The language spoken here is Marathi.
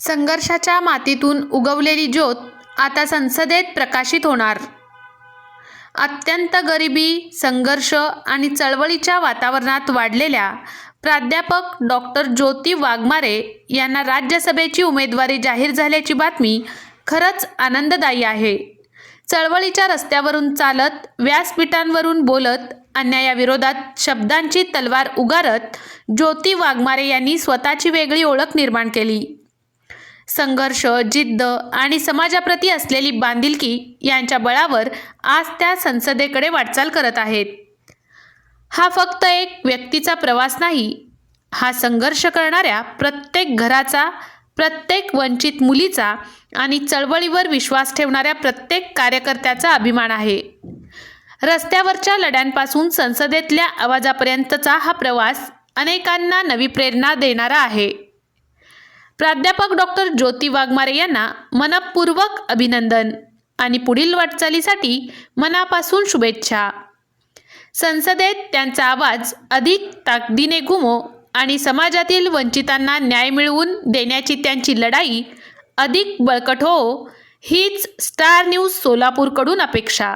संघर्षाच्या मातीतून उगवलेली ज्योत आता संसदेत प्रकाशित होणार. अत्यंत गरिबी, संघर्ष आणि चळवळीच्या वातावरणात वाढलेल्या प्राध्यापक डॉक्टर ज्योती वाघमारे यांना राज्यसभेची उमेदवारी जाहीर झाल्याची बातमी खरंच आनंददायी आहे. चळवळीच्या रस्त्यावरून चालत, व्यासपीठांवरून बोलत, अन्यायाविरोधात शब्दांची तलवार उगारत ज्योती वाघमारे यांनी स्वतःची वेगळी ओळख निर्माण केली. संघर्ष, जिद्द आणि समाजाप्रती असलेली बांधिलकी यांच्या बळावर आज त्या संसदेकडे वाटचाल करत आहेत. हा फक्त एक व्यक्तीचा प्रवास नाही, हा संघर्ष करणाऱ्या प्रत्येक घराचा, प्रत्येक वंचित मुलीचा आणि चळवळीवर विश्वास ठेवणाऱ्या प्रत्येक कार्यकर्त्याचा अभिमान आहे. रस्त्यावरच्या लढ्यांपासून संसदेतल्या आवाजापर्यंतचा हा प्रवास अनेकांना नवी प्रेरणा देणारा आहे. प्राध्यापक डॉक्टर ज्योती वाघमारे यांना मनपूर्वक अभिनंदन आणि पुढील वाटचालीसाठी मनापासून शुभेच्छा. संसदेत त्यांचा आवाज अधिक ताकदीने घुमो आणि समाजातील वंचितांना न्याय मिळवून देण्याची त्यांची लढाई अधिक बळकट हो, हीच स्टार न्यूज सोलापूरकडून अपेक्षा.